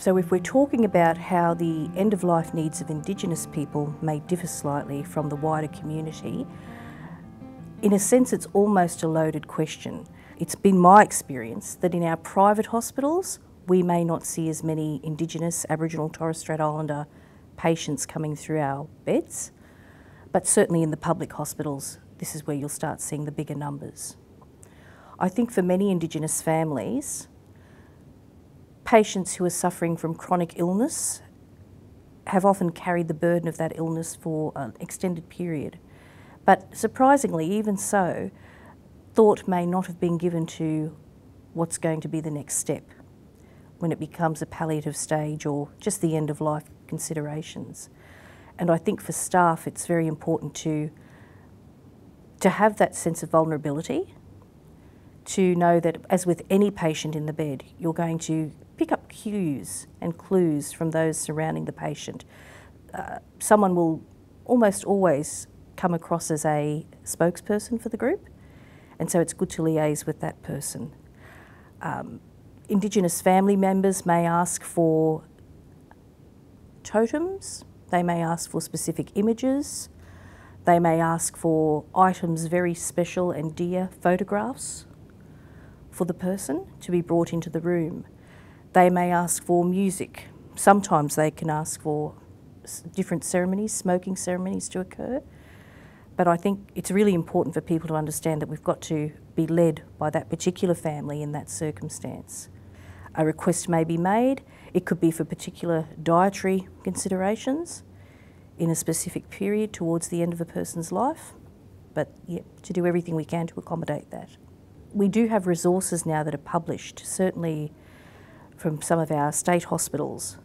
So if we're talking about how the end-of-life needs of Indigenous people may differ slightly from the wider community, in a sense it's almost a loaded question. It's been my experience that in our private hospitals we may not see as many Indigenous, Aboriginal, Torres Strait Islander patients coming through our beds, but certainly in the public hospitals this is where you'll start seeing the bigger numbers. I think for many Indigenous families, patients who are suffering from chronic illness have often carried the burden of that illness for an extended period. But surprisingly, even so, thought may not have been given to what's going to be the next step when it becomes a palliative stage or just the end of life considerations. And I think for staff it's very important to have that sense of vulnerability, to know that as with any patient in the bed, you're going to pick up cues and clues from those surrounding the patient. Someone will almost always come across as a spokesperson for the group, and so it's good to liaise with that person. Indigenous family members may ask for totems, they may ask for specific images, they may ask for items very special and dear, photographs for the person to be brought into the room. They may ask for music. Sometimes they can ask for different ceremonies, smoking ceremonies to occur. But I think it's really important for people to understand that we've got to be led by that particular family in that circumstance. A request may be made. It could be for particular dietary considerations in a specific period towards the end of a person's life. But yeah, to do everything we can to accommodate that. We do have resources now that are published, certainly from some of our state hospitals,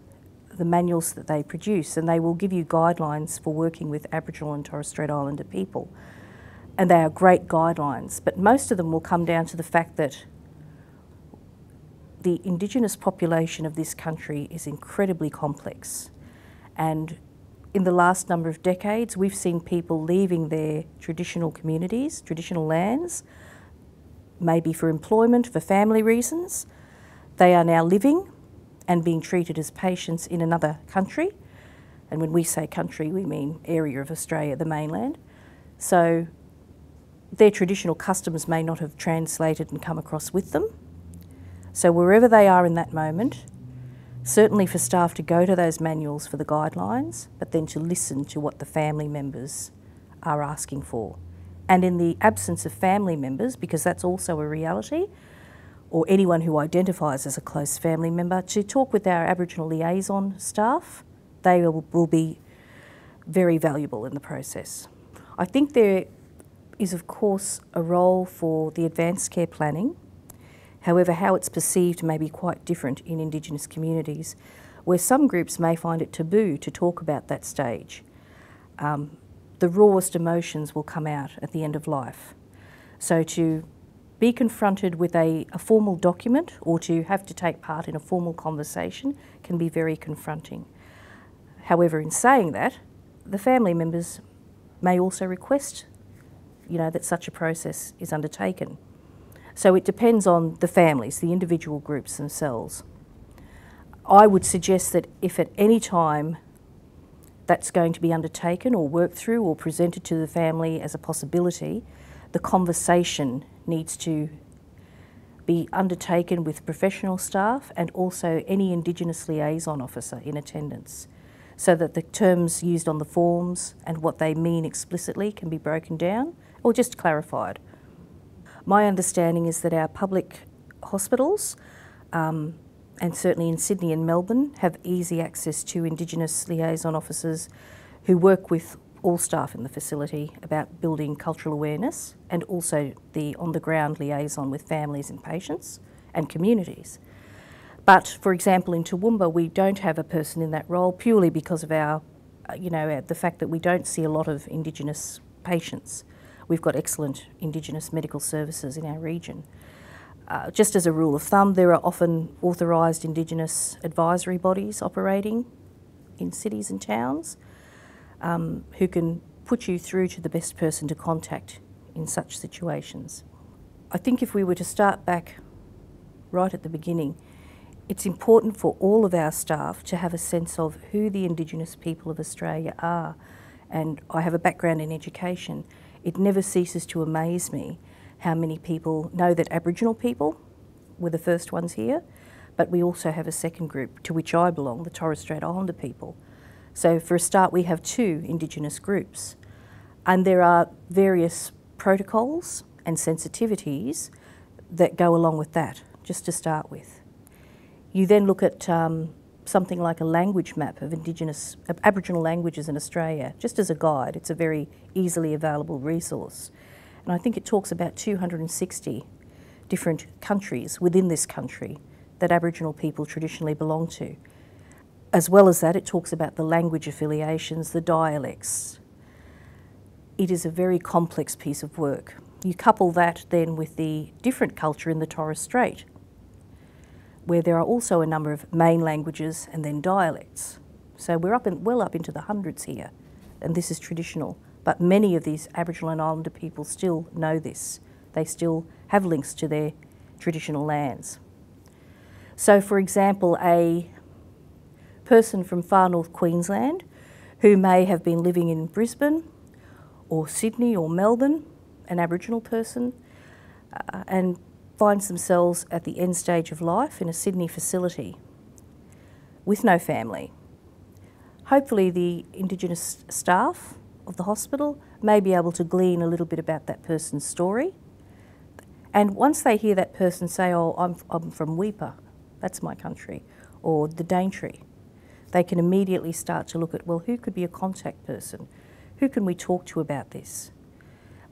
the manuals that they produce, and they will give you guidelines for working with Aboriginal and Torres Strait Islander people. And they are great guidelines, but most of them will come down to the fact that the Indigenous population of this country is incredibly complex. And in the last number of decades, we've seen people leaving their traditional communities, traditional lands, maybe for employment, for family reasons. They are now living and being treated as patients in another country. And when we say country, we mean area of Australia, the mainland. So their traditional customs may not have translated and come across with them. So wherever they are in that moment, certainly for staff to go to those manuals for the guidelines, but then to listen to what the family members are asking for. And in the absence of family members, because that's also a reality, or anyone who identifies as a close family member, to talk with our Aboriginal liaison staff. They will be very valuable in the process. I think there is, of course, a role for the advanced care planning. However, how it's perceived may be quite different in Indigenous communities, where some groups may find it taboo to talk about that stage. The rawest emotions will come out at the end of life. So to be confronted with a formal document or to have to take part in a formal conversation can be very confronting. However, in saying that, the family members may also request, that such a process is undertaken. So it depends on the families, the individual groups themselves. I would suggest that if at any time that's going to be undertaken or worked through or presented to the family as a possibility, the conversation needs to be undertaken with professional staff and also any Indigenous liaison officer in attendance, so that the terms used on the forms and what they mean explicitly can be broken down or just clarified. My understanding is that our public hospitals, and certainly in Sydney and Melbourne, have easy access to Indigenous liaison officers who work with all staff in the facility about building cultural awareness and also the on-the-ground liaison with families and patients and communities. But, for example, in Toowoomba, we don't have a person in that role purely because of our, the fact that we don't see a lot of Indigenous patients. We've got excellent Indigenous medical services in our region. Just as a rule of thumb, there are often authorised Indigenous advisory bodies operating in cities and towns who can put you through to the best person to contact in such situations. I think if we were to start back right at the beginning, It's important for all of our staff to have a sense of who the Indigenous people of Australia are. And I have a background in education. It never ceases to amaze me how many people know that Aboriginal people were the first ones here, but we also have a second group to which I belong, the Torres Strait Islander people. So for a start, we have 2 Indigenous groups, and there are various protocols and sensitivities that go along with that, just to start with. You then look at something like a language map of Aboriginal languages in Australia, just as a guide. It's a very easily available resource. And I think it talks about 260 different countries within this country that Aboriginal people traditionally belong to. As well as that, it talks about the language affiliations, the dialects. It is a very complex piece of work. You couple that then with the different culture in the Torres Strait, where there are also a number of main languages and then dialects. So we're well up into the hundreds here, and this is traditional. But many of these Aboriginal and Islander people still know this. They still have links to their traditional lands. So for example, a person from far north Queensland who may have been living in Brisbane or Sydney or Melbourne, an Aboriginal person, and finds themselves at the end stage of life in a Sydney facility with no family. Hopefully the Indigenous staff of the hospital may be able to glean a little bit about that person's story. And once they hear that person say, oh, I'm from Weipa, that's my country, or the Daintree, they can immediately start to look at, well, who could be a contact person? Who can we talk to about this?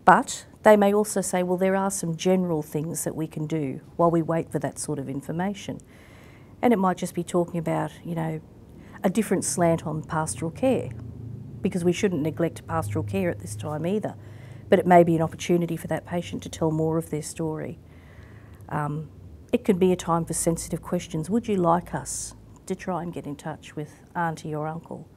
But they may also say, well, there are some general things that we can do while we wait for that sort of information. And it might just be talking about, you know, a different slant on pastoral care, because we shouldn't neglect pastoral care at this time either. But it may be an opportunity for that patient to tell more of their story. It can be a time for sensitive questions. Would you like us to try and get in touch with auntie or uncle?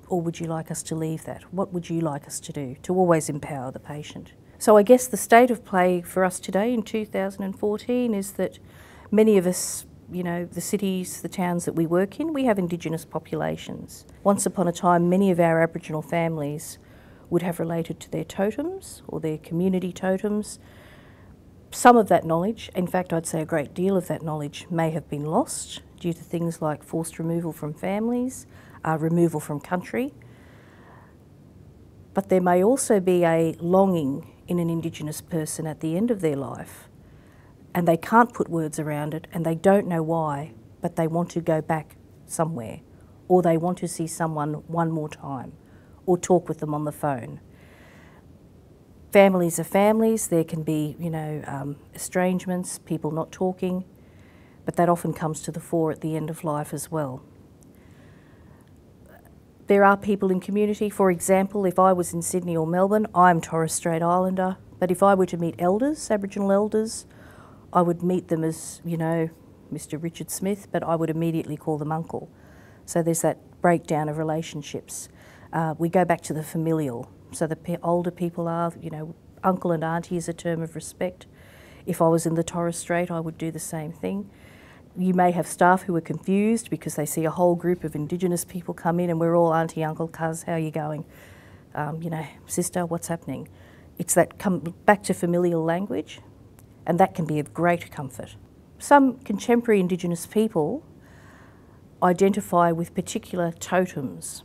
Or would you like us to leave that? What would you like us to do? To always empower the patient. So I guess the state of play for us today in 2014 is that many of us, you know, the cities, the towns that we work in, we have Indigenous populations. Once upon a time, many of our Aboriginal families would have related to their totems or their community totems. Some of that knowledge, in fact I'd say a great deal of that knowledge, may have been lost due to things like forced removal from families, removal from country. But there may also be a longing in an Indigenous person at the end of their life, and they can't put words around it and they don't know why, but they want to go back somewhere, or they want to see someone one more time, or talk with them on the phone. Families are families. There can be, you know, estrangements, people not talking, but that often comes to the fore at the end of life as well. There are people in community, for example, if I was in Sydney or Melbourne, I'm Torres Strait Islander, but if I were to meet elders, Aboriginal elders, I would meet them as, you know, Mr. Richard Smith, but I would immediately call them uncle. So there's that breakdown of relationships. We go back to the familial. So the older people are, you know, uncle and auntie is a term of respect. If I was in the Torres Strait, I would do the same thing. You may have staff who are confused because they see a whole group of Indigenous people come in and we're all auntie, uncle, cuz, how are you going? You know, sister, what's happening? It's that come back to familial language, and that can be of great comfort. Some contemporary Indigenous people identify with particular totems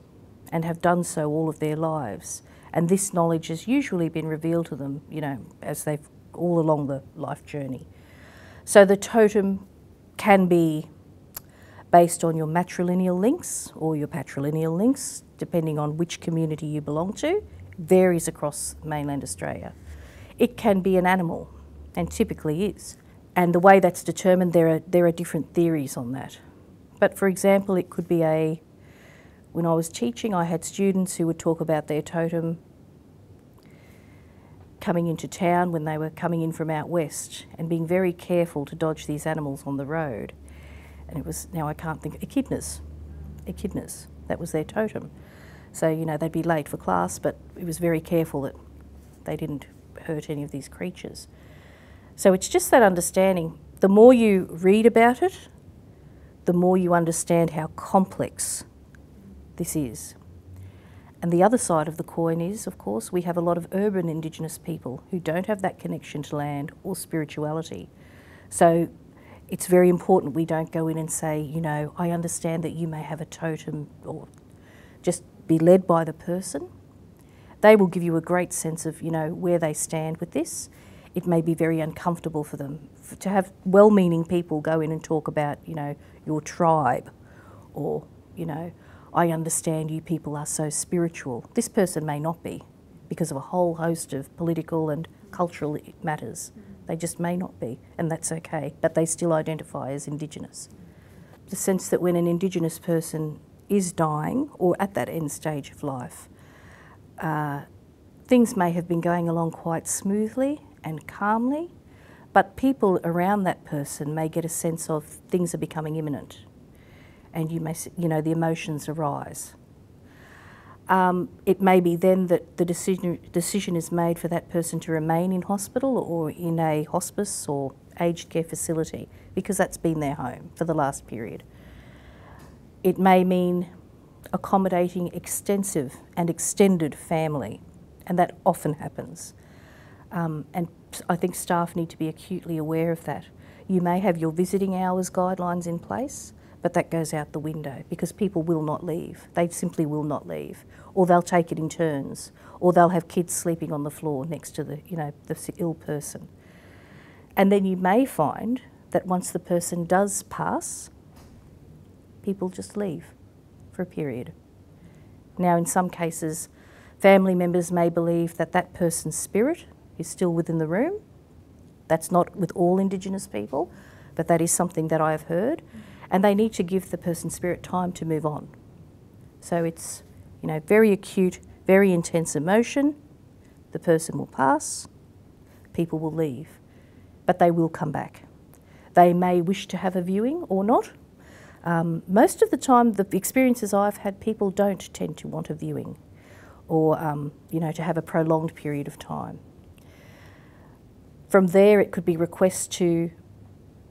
and have done so all of their lives. And this knowledge has usually been revealed to them, you know, as they've all along the life journey. So the totem can be based on your matrilineal links or your patrilineal links, depending on which community you belong to. It varies across mainland Australia. It can be an animal, and typically is. And the way that's determined, there are different theories on that. But for example, it could be when I was teaching, I had students who would talk about their totem coming into town when they were coming in from out west and being very careful to dodge these animals on the road. And it was, now I can't think, echidnas, that was their totem. So, you know, they'd be late for class, but it was very careful that they didn't hurt any of these creatures. So it's just that understanding. The more you read about it, the more you understand how complex this is. And the other side of the coin is, of course, we have a lot of urban Indigenous people who don't have that connection to land or spirituality. So it's very important we don't go in and say, you know, I understand that you may have a totem, or just be led by the person. They will give you a great sense of, you know, where they stand with this. It may be very uncomfortable for them to have well-meaning people go in and talk about, you know, your tribe, or, you know, I understand you people are so spiritual. This person may not be, because of a whole host of political and cultural matters. They just may not be, and that's okay, but they still identify as Indigenous. The sense that when an Indigenous person is dying, or at that end stage of life, things may have been going along quite smoothly and calmly, but people around that person may get a sense of things are becoming imminent, and you may, you know, the emotions arise. It may be then that the decision is made for that person to remain in hospital or in a hospice or aged care facility, because that's been their home for the last period. It may mean accommodating extensive and extended family, and that often happens. And I think staff need to be acutely aware of that. You may have your visiting hours guidelines in place, but that goes out the window because people will not leave. They simply will not leave. Or they'll take it in turns, or they'll have kids sleeping on the floor next to the, you know, the ill person. And then you may find that once the person does pass, people just leave for a period. Now, in some cases, family members may believe that that person's spirit is still within the room. That's not with all Indigenous people, but that is something that I have heard. And they need to give the person's spirit time to move on. So it's, you know, very acute, very intense emotion. The person will pass, people will leave, but they will come back. They may wish to have a viewing or not. Most of the time, the experiences I've had, people don't tend to want a viewing or, you know, to have a prolonged period of time. From there, it could be requests to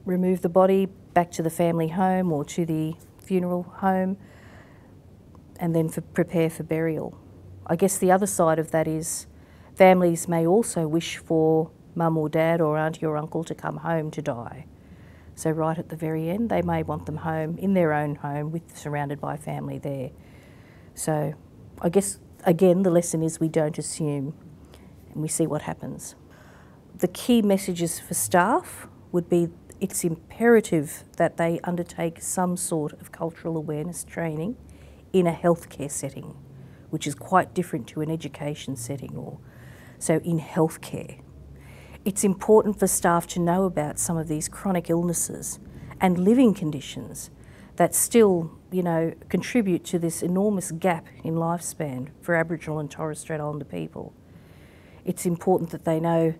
remove the body back to the family home or to the funeral home, and then prepare for burial. I guess the other side of that is families may also wish for mum or dad or auntie or uncle to come home to die. So right at the very end, they may want them home, in their own home, surrounded by family there. So I guess, again, the lesson is we don't assume, and we see what happens. The key messages for staff would be it's imperative that they undertake some sort of cultural awareness training in a healthcare setting, which is quite different to an education setting, or so in healthcare. It's important for staff to know about some of these chronic illnesses and living conditions that still, you know, contribute to this enormous gap in lifespan for Aboriginal and Torres Strait Islander people. It's important that they know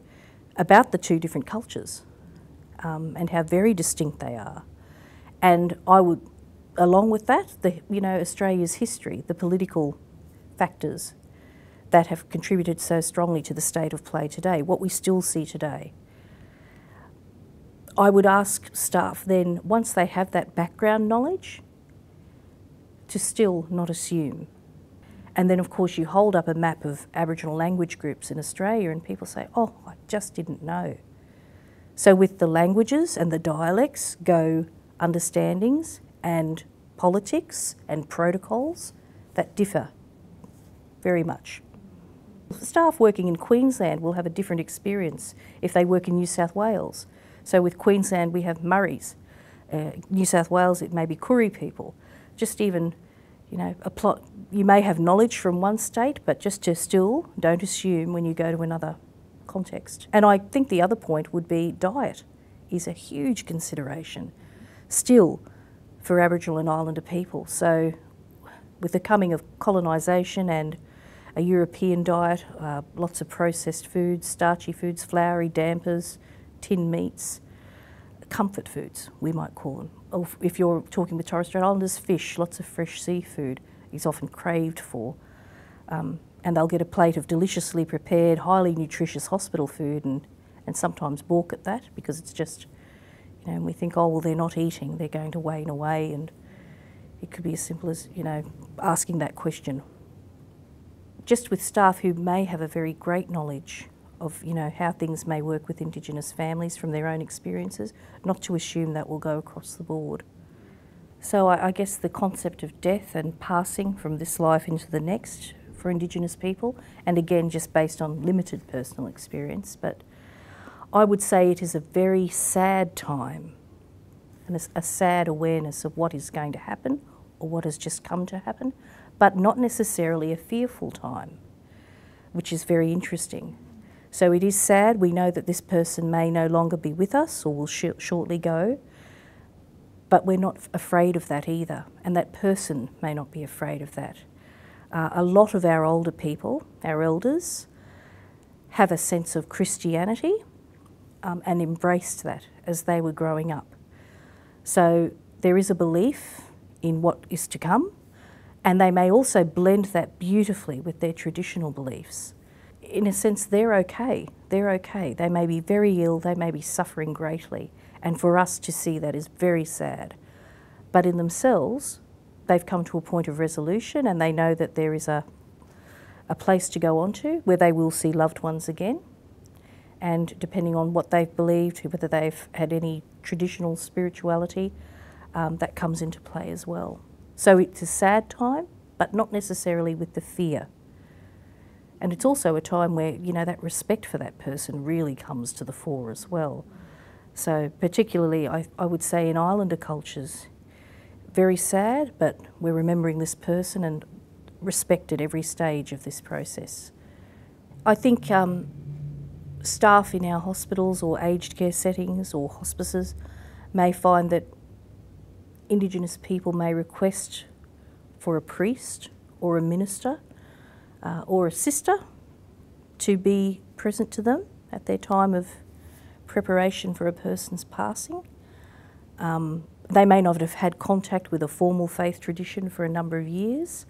about the two different cultures and how very distinct they are. And I would, along with that, you know, Australia's history, the political factors that have contributed so strongly to the state of play today, what we still see today. I would ask staff then, once they have that background knowledge, to still not assume. And then of course you hold up a map of Aboriginal language groups in Australia and people say, oh, I just didn't know. So with the languages and the dialects go understandings and politics and protocols that differ very much. Staff working in Queensland will have a different experience if they work in New South Wales. So with Queensland we have Murris. New South Wales it may be Koori people. Just even, you know, you may have knowledge from one state, but just to still don't assume when you go to another context. And I think the other point would be diet is a huge consideration still for Aboriginal and Islander people. So with the coming of colonisation and a European diet, lots of processed foods, starchy foods, floury, dampers, tinned meats, comfort foods we might call them. Or if you're talking with Torres Strait Islanders, fish, lots of fresh seafood is often craved for. And they'll get a plate of deliciously prepared, highly nutritious hospital food and sometimes balk at that because it's just, You know, and we think, oh, well, they're not eating, they're going to wane away, and it could be as simple as, you know, asking that question. Just with staff who may have a very great knowledge of, you know, how things may work with Indigenous families from their own experiences, not to assume that will go across the board. So I guess the concept of death and passing from this life into the next for Indigenous people, and again just based on limited personal experience, but I would say it is a very sad time and a sad awareness of what is going to happen or what has just come to happen, but not necessarily a fearful time, which is very interesting. So it is sad. We know that this person may no longer be with us or will shortly go, but we're not afraid of that either, and that person may not be afraid of that. A lot of our older people, our elders, have a sense of Christianity and embraced that as they were growing up. So there is a belief in what is to come, and they may also blend that beautifully with their traditional beliefs. In a sense, they're okay. They're okay. They may be very ill, they may be suffering greatly, and for us to see that is very sad. But in themselves, they've come to a point of resolution, and they know that there is a place to go on to where they will see loved ones again. And depending on what they've believed, whether they've had any traditional spirituality, that comes into play as well. So it's a sad time, but not necessarily with the fear. And it's also a time where, you know, that respect for that person really comes to the fore as well. So particularly, I would say in Islander cultures, very sad, but we're remembering this person and respect at every stage of this process. I think staff in our hospitals or aged care settings or hospices may find that Indigenous people may request for a priest or a minister or a sister to be present to them at their time of preparation for a person's passing. They may not have had contact with a formal faith tradition for a number of years,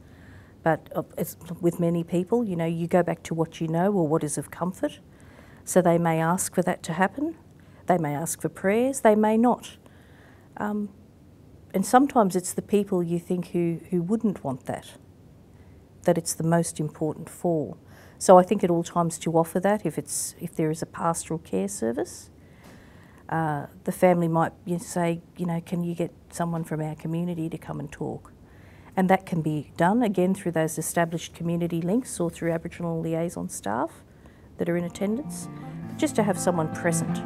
but as with many people, you know, you go back to what you know or what is of comfort. So they may ask for that to happen. They may ask for prayers. They may not. And sometimes it's the people you think who wouldn't want that it's the most important for. So I think at all times to offer that, if there is a pastoral care service, the family might say, you know, can you get someone from our community to come and talk? And that can be done, again, through those established community links or through Aboriginal liaison staff that are in attendance, just to have someone present.